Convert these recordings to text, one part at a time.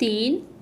3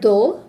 2,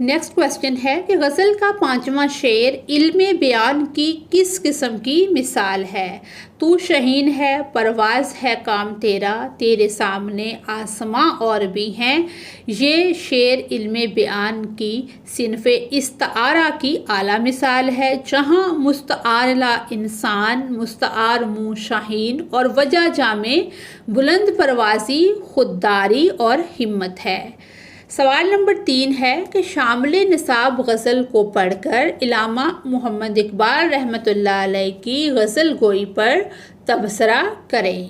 next question ہے کہ غزل کا 5واں شعر علم بیان کی کس قسم کی مثال ہے؟ تو شہین ہے، پرواز ہے کام تیرا، تیرے سامنے آسماں اور بھی ہیں۔ یہ شعر علم بیان کی صنف استعارہ کی اعلیٰ مثال ہے، جہاں مستعارلہ انسان، مستعار منہ شاہین اور وجہ جامع بلند پروازی، خودداری اور ہمت ہے۔ سوال نمبر 3 ہے کہ شامل نصاب غزل کو پڑھ کر علامہ محمد اقبال رحمۃ اللہ علیہ کی غزل گوئی پر تبصرہ کریں۔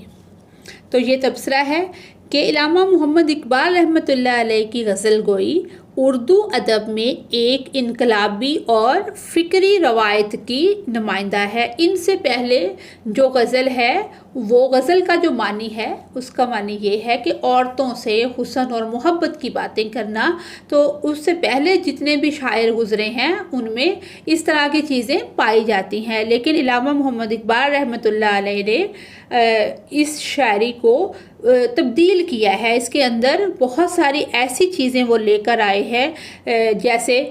تو یہ تبصرہ ہے کہ علامہ محمد اقبال رحمۃ اللہ علیہ کی غزل گوئی اردو ادب میں ایک انقلابی اور فکری روایت کی نمائندہ ہے۔ ان سے پہلے جو غزل ہے وہ غزل کا جو معنی ہے اس کا معنی یہ ہے کہ عورتوں سے حسن اور محبت کی باتیں کرنا، تو اس سے پہلے جتنے بھی شاعر گزرے ہیں ان میں اس طرح کی چیزیں پائی جاتی ہیں، لیکن علامہ محمد اقبال رحمۃ اللہ علیہ نے اس شاعری کو تبدیل کیا ہے۔ اس کے اندر بہت ساری ایسی چیزیں وہ لے کر آئے ہیں جیسے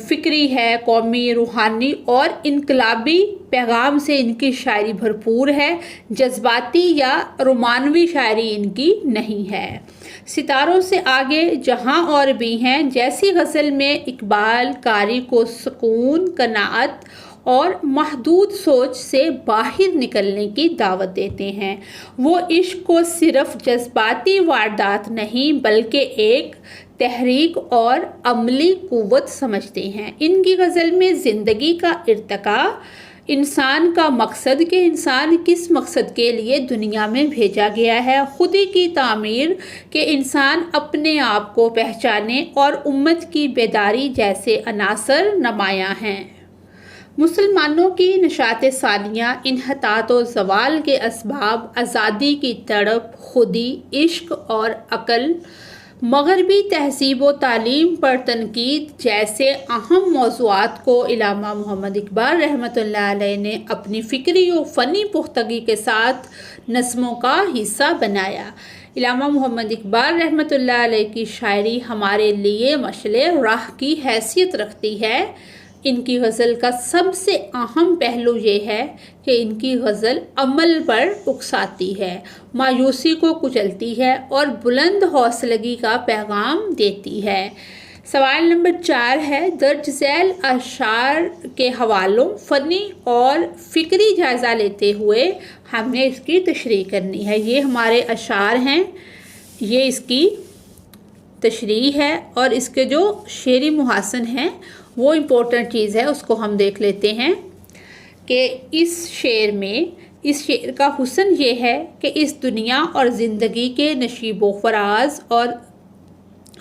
فکری ہے، قومی، روحانی اور انقلابی پیغام سے ان کی شاعری بھرپور ہے، جذباتی یا رومانوی شاعری ان کی نہیں ہے۔ ستاروں سے آگے جہاں اور بھی ہیں جیسی غزل میں اقبال قاری کو سکون، قناعت اور محدود سوچ سے باہر نکلنے کی دعوت دیتے ہیں۔ وہ عشق کو صرف جذباتی واردات نہیں بلکہ ایک تحریک اور عملی قوت سمجھتے ہیں۔ ان کی غزل میں زندگی کا ارتقاء، انسان کا مقصد کہ انسان کس مقصد کے لیے دنیا میں بھیجا گیا ہے، خودی کی تعمیر کہ انسان اپنے آپ کو پہچانے اور امت کی بیداری جیسے عناصر نمایاں ہیں۔ مسلمانوں کی نشاط ثانیہ، انحطاط و زوال کے اسباب، آزادی کی تڑپ، خودی، عشق اور عقل، مغربی تہذیب و تعلیم پر تنقید جیسے اہم موضوعات کو علامہ محمد اقبال رحمۃ اللہ علیہ نے اپنی فکری و فنی پختگی کے ساتھ نظموں کا حصہ بنایا۔ علامہ محمد اقبال رحمۃ اللہ علیہ کی شاعری ہمارے لیے مشعل راہ کی حیثیت رکھتی ہے۔ ان کی غزل کا سب سے اہم پہلو یہ ہے کہ ان کی غزل عمل پر اکساتی ہے، مایوسی کو کچلتی ہے اور بلند حوصلگی کا پیغام دیتی ہے۔ سوال نمبر 4 ہے درج ذیل اشعار کے حوالوں، فنی اور فکری جائزہ لیتے ہوئے ہم نے اس کی تشریح کرنی ہے۔ یہ ہمارے اشعار ہیں، یہ اس کی تشریح ہے اور اس کے جو شعری محاسن ہیں وہ امپورٹنٹ چیز ہے، اس کو ہم دیکھ لیتے ہیں کہ اس شعر کا حسن یہ ہے کہ اس دنیا اور زندگی کے نشیب و فراز اور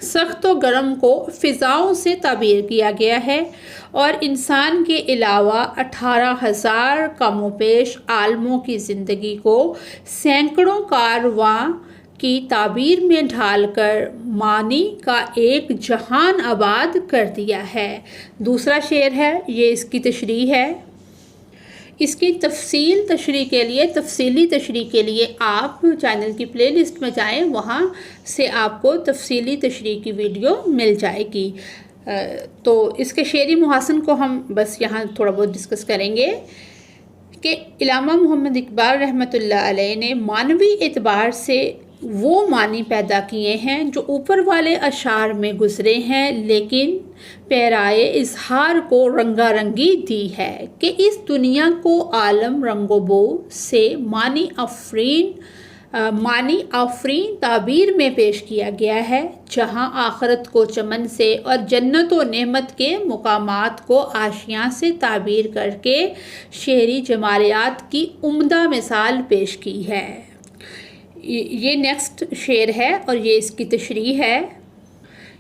سخت و گرم کو فضاؤں سے تعبیر کیا گیا ہے اور انسان کے علاوہ 18,000 کم و بیش عالموں کی زندگی کو سینکڑوں کارواں کی تعبیر میں ڈھال کر معنی کا ایک جہان آباد کر دیا ہے۔ دوسرا شعر ہے، یہ اس کی تشریح ہے۔ اس کی تفصیلی تشریح کے لیے آپ چینل کی پلے لسٹ میں جائیں، وہاں سے آپ کو تفصیلی تشریح کی ویڈیو مل جائے گی۔ تو اس کے شعری محاسن کو ہم بس یہاں تھوڑا بہت ڈسکس کریں گے کہ علامہ محمد اقبال رحمۃ اللہ علیہ نے معنوی اعتبار سے وہ معنی پیدا کیے ہیں جو اوپر والے اشعار میں گزرے ہیں، لیکن پیرائے اظہار کو رنگا رنگی دی ہے کہ اس دنیا کو عالم رنگ و بو سے معنی آفرین تعبیر میں پیش کیا گیا ہے، جہاں آخرت کو چمن سے اور جنت و نعمت کے مقامات کو آشیاں سے تعبیر کر کے شعری جمالیات کی عمدہ مثال پیش کی ہے۔ یہ نیکسٹ شعر ہے اور یہ اس کی تشریح ہے۔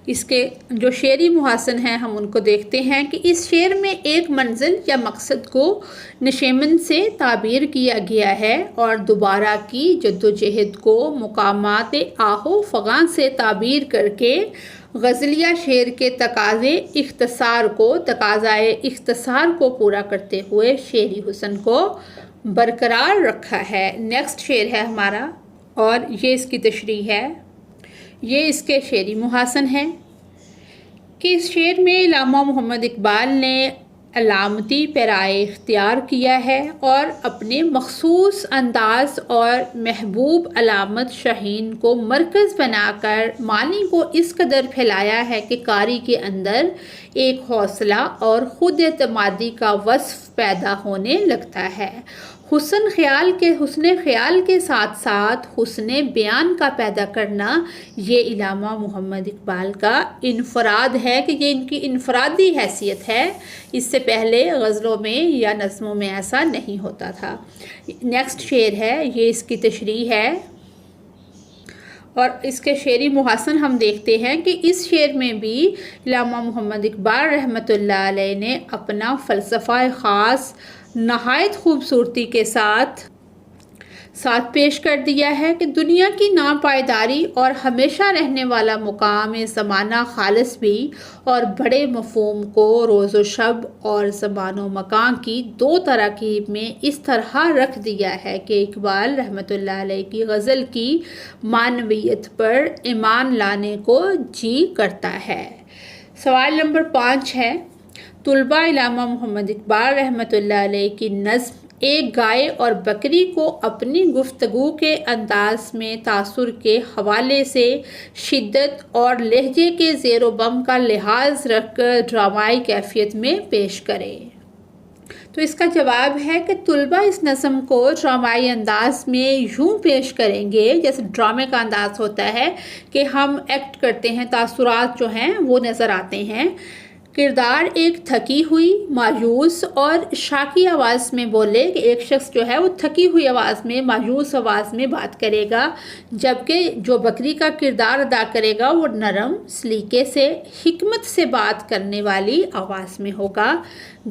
اس کے جو شعری محاسن ہیں ہم ان کو دیکھتے ہیں کہ اس شعر میں ایک منزل یا مقصد کو نشیمن سے تعبیر کیا گیا ہے اور دوبارہ کی جدوجہد کو مقامات آہو فغاں سے تعبیر کر کے غزلیہ شعر کے تقاضائے اختصار کو پورا کرتے ہوئے شعری حسن کو برقرار رکھا ہے۔ نیکسٹ شعر ہے ہمارا اور یہ اس کی تشریح ہے۔ یہ اس کے شعری محاسن ہیں کہ اس شعر میں علامہ محمد اقبال نے علامتی پیرائے اختیار کیا ہے اور اپنے مخصوص انداز اور محبوب علامت شاہین کو مرکز بنا کر معنی کو اس قدر پھیلایا ہے کہ قاری کے اندر ایک حوصلہ اور خود اعتمادی کا وصف پیدا ہونے لگتا ہے۔ حسن خیال کے ساتھ ساتھ حسن بیان کا پیدا کرنا یہ علامہ محمد اقبال کا انفراد ہے کہ یہ ان کی انفرادی حیثیت ہے۔ اس سے پہلے غزلوں میں یا نظموں میں ایسا نہیں ہوتا تھا۔ نیکسٹ شعر ہے، یہ اس کی تشریح ہے اور اس کے شعری محسن ہم دیکھتے ہیں کہ اس شعر میں بھی علامہ محمد اقبال رحمۃ اللہ علیہ نے اپنا فلسفہ خاص نہایت خوبصورتی کے ساتھ پیش کر دیا ہے کہ دنیا کی ناپائیداری اور ہمیشہ رہنے والا مقام زمانہ خالص بھی اور بڑے مفہوم کو روز و شب اور زمان و مکان کی دو تراکیب میں اس طرح رکھ دیا ہے کہ اقبال رحمۃ اللہ علیہ کی غزل کی معنویت پر ایمان لانے کو جی کرتا ہے۔ سوال نمبر 5 ہے، طلبہ علامہ محمد اقبال رحمۃ اللہ علیہ کی نظم ایک گائے اور بکری کو اپنی گفتگو کے انداز میں تاثر کے حوالے سے شدت اور لہجے کے زیر و بم کا لحاظ رکھ کر ڈرامائی کیفیت میں پیش کرے۔ تو اس کا جواب ہے کہ طلبہ اس نظم کو ڈرامائی انداز میں یوں پیش کریں گے جیسے ڈرامے کا انداز ہوتا ہے کہ ہم ایکٹ کرتے ہیں، تاثرات جو ہیں وہ نظر آتے ہیں۔ کردار ایک تھکی ہوئی، مایوس اور شاکی آواز میں بولے کہ ایک شخص جو ہے وہ تھکی ہوئی آواز میں، مایوس آواز میں بات کرے گا، جبکہ جو بکری کا کردار ادا کرے گا وہ نرم، سلیقے سے، حکمت سے بات کرنے والی آواز میں ہوگا۔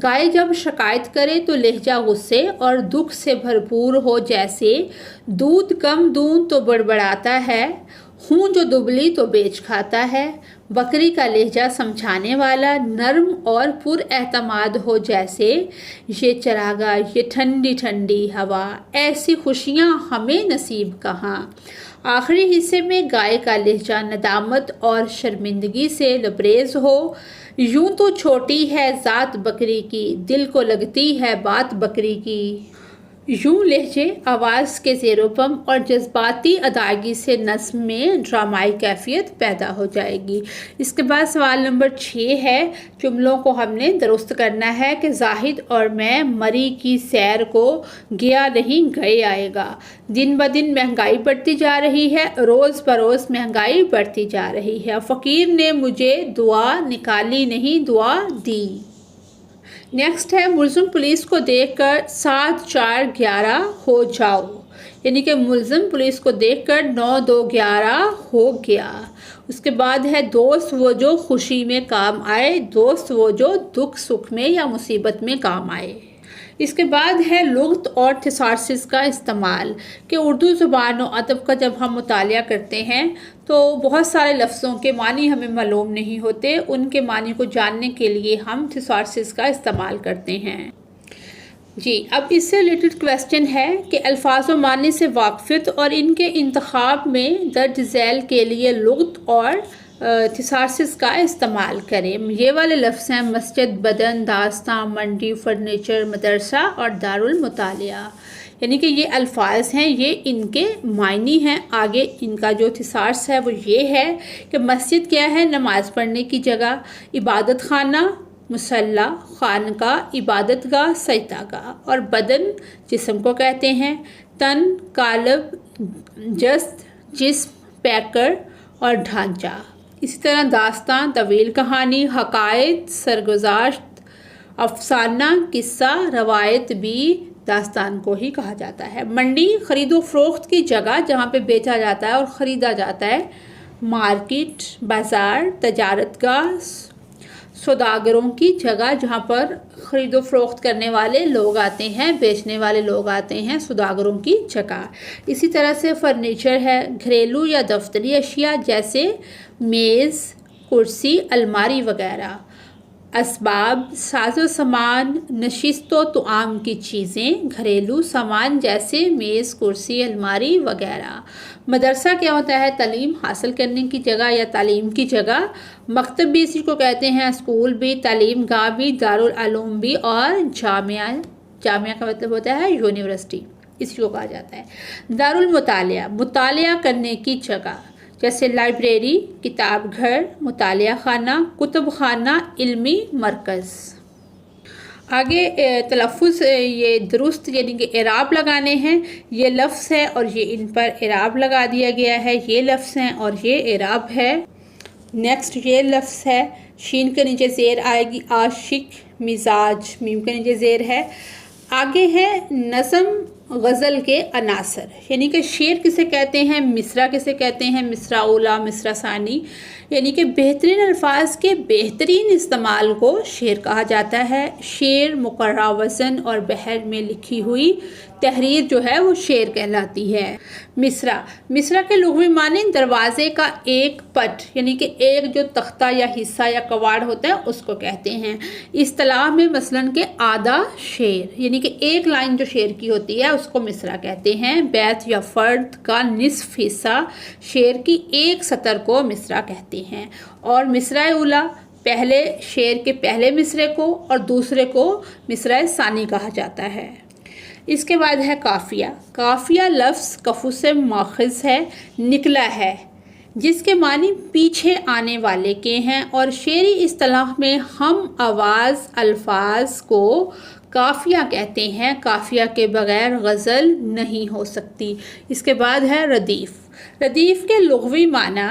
گائے جب شکایت کرے تو لہجہ غصے اور دکھ سے بھرپور ہو، جیسے دودھ کم دوں تو بڑبڑاتا ہے، ہوں جو دبلی تو بیچ کھاتا ہے۔ بکری کا لہجہ سمجھانے والا، نرم اور پر اعتماد ہو، جیسے یہ چراغا، یہ ٹھنڈی ٹھنڈی ہوا، ایسی خوشیاں ہمیں نصیب کہاں۔ آخری حصے میں گائے کا لہجہ ندامت اور شرمندگی سے لبریز ہو، یوں تو چھوٹی ہے ذات بکری کی، دل کو لگتی ہے بات بکری کی۔ یوں لہجے، آواز کے زیر و بم اور جذباتی ادائیگی سے نظم میں ڈرامائی کیفیت پیدا ہو جائے گی۔ اس کے بعد سوال نمبر 6 ہے، جملوں کو ہم نے درست کرنا ہے کہ زاہد اور میں مری کی سیر کو گیا نہیں گئے آئے گا۔ دن بدن مہنگائی بڑھتی جا رہی ہے، روز بروز مہنگائی بڑھتی جا رہی ہے۔ فقیر نے مجھے دعا نکالی نہیں، دعا دی۔ نیکسٹ ہے، ملزم پولیس کو دیکھ کر 7 4 11 ہو جاؤ، یعنی کہ ملزم پولیس کو دیکھ کر 9 2 11 ہو گیا۔ اس کے بعد ہے، دوست وہ جو خوشی میں کام آئے، دوست وہ جو دکھ سکھ میں یا مصیبت میں کام آئے۔ اس کے بعد ہے لغت اور تھیسارسس کا استعمال، کہ اردو زبان و ادب کا جب ہم مطالعہ کرتے ہیں تو بہت سارے لفظوں کے معنی ہمیں معلوم نہیں ہوتے، ان کے معنی کو جاننے کے لیے ہم تھیسارسس کا استعمال کرتے ہیں۔ جی، اب اس سے ریلیٹڈ کویسچن ہے کہ الفاظ و معنی سے واقفیت اور ان کے انتخاب میں درج ذیل کے لیے لغت اور تھیسارسس کا استعمال کریں۔ یہ والے لفظ ہیں مسجد، بدن، داستاں، منڈی، فرنیچر، مدرسہ اور دارالمطالعہ، یعنی کہ یہ الفاظ ہیں، یہ ان کے معنی ہیں۔ آگے ان کا جو تھیسارس ہے وہ یہ ہے کہ مسجد کیا ہے؟ نماز پڑھنے کی جگہ، عبادت خانہ، مصلی، خانقاہ، عبادت گاہ، سجدہ گاہ، اور بدن جسم کو کہتے ہیں، تن، قالب، جسم، پیکر اور ڈھانچہ۔ اسی طرح داستاں، طویل کہانی، حقائق، سرگزشت، افسانہ، قصہ، روایت بھی داستان کو ہی کہا جاتا ہے۔ منڈی، خرید و فروخت کی جگہ جہاں پہ بیچا جاتا ہے اور خریدا جاتا ہے۔ مارکیٹ، بازار، تجارت گاہ، سوداگروں کی جگہ جہاں پر خرید و فروخت کرنے والے لوگ آتے ہیں، بیچنے والے لوگ آتے ہیں، سوداگروں کی جگہ۔ اسی طرح سے فرنیچر ہے، گھریلو یا دفتری اشیاء جیسے میز، کرسی، الماری وغیرہ۔ اسباب، ساز و سامان، نشست و طعام کی چیزیں، گھریلو سامان جیسے میز، کرسی، الماری وغیرہ۔ مدرسہ کیا ہوتا ہے؟ تعلیم حاصل کرنے کی جگہ یا تعلیم کی جگہ۔ مکتب بھی اسی کو کہتے ہیں، اسکول بھی، تعلیم گاہ بھی، دارالعلوم بھی، اور جامعہ کا مطلب ہوتا ہے یونیورسٹی، اسی کو کہا جاتا ہے۔ دارالمطالعہ، مطالعہ کرنے کی جگہ، جیسے لائبریری، کتاب گھر، مطالعہ خانہ، کتب خانہ، علمی مرکز۔ آگے تلفظ یہ درست یعنی کہ اعراب لگانے ہیں۔ یہ لفظ ہے اور یہ ان پر اعراب لگا دیا گیا ہے، یہ لفظ ہیں اور یہ اعراب ہے۔ نیکسٹ یہ لفظ ہے، شین کے نیچے زیر آئے گی، عاشق، مزاج، میم کے نیچے زیر ہے۔ آگے ہے نظم غزل کے عناصر، یعنی کہ شعر کسے کہتے ہیں، مصرع کسے کہتے ہیں، مصرع اولیٰ، مصرع ثانی، یعنی کہ بہترین الفاظ کے بہترین استعمال کو شعر کہا جاتا ہے۔ شعر مقررہ وزن اور بحر میں لکھی ہوئی تحریر جو ہے وہ شعر کہلاتی ہے۔ مصرع کے لغوی معنی دروازے کا ایک پٹ، یعنی کہ ایک جو تختہ یا حصہ یا کواڑ ہوتا ہے اس کو کہتے ہیں۔ اصطلاح میں مثلاً کہ آدھا شعر، یعنی کہ ایک لائن جو شعر کی ہوتی ہے اس کو مصرع کہتے ہیں۔ بیت یا فرد کا نصف حصہ شعر کی ایک سطر کو مصرع کہتے ہیں۔ اور مصرع اولیٰ پہلے شعر کے پہلے مصرعے کو اور دوسرے کو مصرع ثانی کہا جاتا ہے۔ اس کے بعد ہے قافیہ۔ قافیہ لفظ کفو سے ماخذ ہے، نکلا ہے، جس کے معنی پیچھے آنے والے کے ہیں، اور شعری اصطلاح میں ہم آواز الفاظ کو قافیہ کہتے ہیں۔ قافیہ کے بغیر غزل نہیں ہو سکتی۔ اس کے بعد ہے ردیف۔ ردیف کے لغوی معنی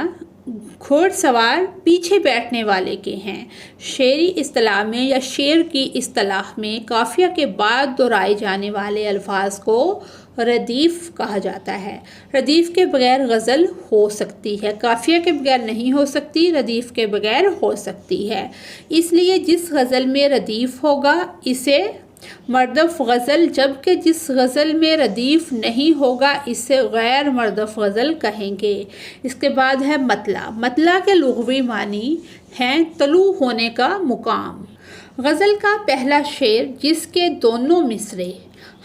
گھوڑ سوار پیچھے بیٹھنے والے کے ہیں۔ شعری اصطلاح میں یا شعر کی اصطلاح میں قافیہ کے بعد دہرائے جانے والے الفاظ کو ردیف کہا جاتا ہے۔ ردیف کے بغیر غزل ہو سکتی ہے، قافیہ کے بغیر نہیں ہو سکتی، ردیف کے بغیر ہو سکتی ہے۔ اس لیے جس غزل میں ردیف ہوگا اسے مردف غزل، جبکہ جس غزل میں ردیف نہیں ہوگا اسے غیر مردف غزل کہیں گے۔ اس کے بعد ہے مطلع۔ مطلع کے لغوی معنی ہیں طلوع ہونے کا مقام۔ غزل کا پہلا شعر جس کے دونوں مصرعے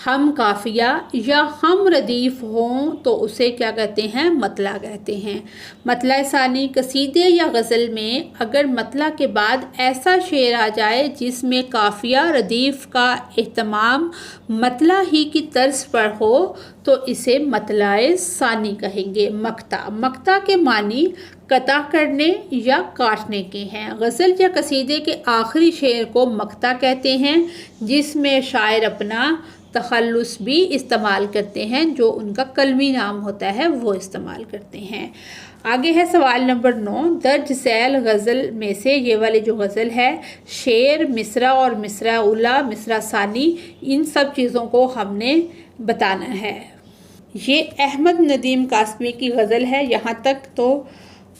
ہم قافیہ یا ہم ردیف ہوں تو اسے کیا کہتے ہیں؟ مطلع کہتے ہیں۔ مطلع ثانی، قصیدے یا غزل میں اگر مطلع کے بعد ایسا شعر آ جائے جس میں قافیہ ردیف کا اہتمام مطلع ہی کی طرز پر ہو تو اسے مطلع ثانی کہیں گے۔ مقطع، مقطع کے معنی قطع کرنے یا کاٹنے کے ہیں۔ غزل یا قصیدے کے آخری شعر کو مقطع کہتے ہیں، جس میں شاعر اپنا تخلص بھی استعمال کرتے ہیں، جو ان کا قلمی نام ہوتا ہے وہ استعمال کرتے ہیں۔ آگے ہے سوال نمبر 9، درج ذیل غزل میں سے یہ والی جو غزل ہے، شعر، مصرع اور مصرع اولیٰ، مصرع ثانی، ان سب چیزوں کو ہم نے بتانا ہے۔ یہ احمد ندیم قاسمی کی غزل ہے یہاں تک، تو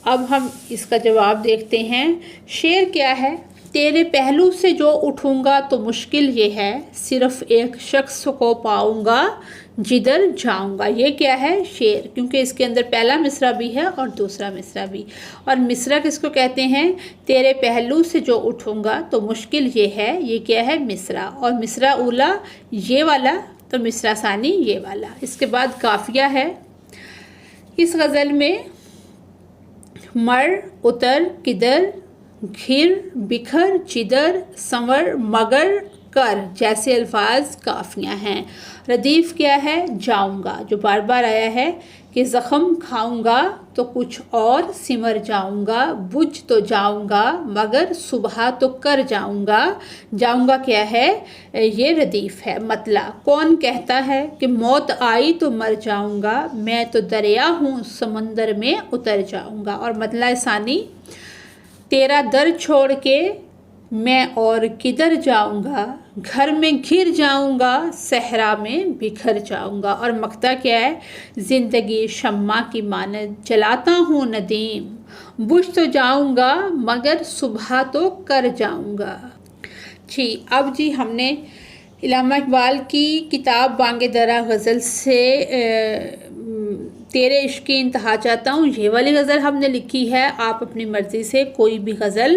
اب ہم اس کا جواب دیکھتے ہیں۔ شعر کیا ہے؟ تیرے پہلو سے جو اٹھوں گا تو مشکل یہ ہے، صرف ایک شخص کو پاؤں گا جدھر جاؤں گا۔ یہ کیا ہے؟ شعر، کیونکہ اس کے اندر پہلا مصرع بھی ہے اور دوسرا مصرع بھی۔ اور مصرع کس کو کہتے ہیں؟ تیرے پہلو سے جو اٹھوں گا تو مشکل یہ ہے، یہ کیا ہے؟ مصرع۔ اور مصرع اولیٰ یہ والا، تو مصرع ثانی یہ والا۔ اس کے بعد قافیہ ہے۔ اس غزل میں مر، اتر، کدھر، گھر، بکھر، جدھر، سنور، مگر، کر جیسے الفاظ قافیہ ہیں۔ ردیف کیا ہے؟ جاؤں گا، جو بار بار آیا ہے کہ زخم کھاؤں گا تو کچھ اور سمر جاؤں گا، بجھ تو جاؤں گا مگر صبح تو کر جاؤں گا۔ جاؤں گا کیا ہے؟ یہ ردیف ہے۔ مطلع، کون کہتا ہے کہ موت آئی تو مر جاؤں گا، میں تو دریا ہوں سمندر میں اتر جاؤں گا۔ اور مطلع ثانی، تیرا در چھوڑ کے میں اور کدھر جاؤں گا، گھر میں گھر جاؤں گا، صحرا میں بکھر جاؤں گا۔ اور مقطع کیا ہے؟ زندگی شمع کی مانند جلاتا ہوں ندیم، بجھ تو جاؤں گا مگر صبح تو کر جاؤں گا۔ جی اب جی ہم نے علامہ اقبال کی کتاب بانگ درا غزل سے تیرے عشق کی انتہا چاہتا ہوں، یہ والی غزل ہم نے لکھی ہے۔ آپ اپنی مرضی سے کوئی بھی غزل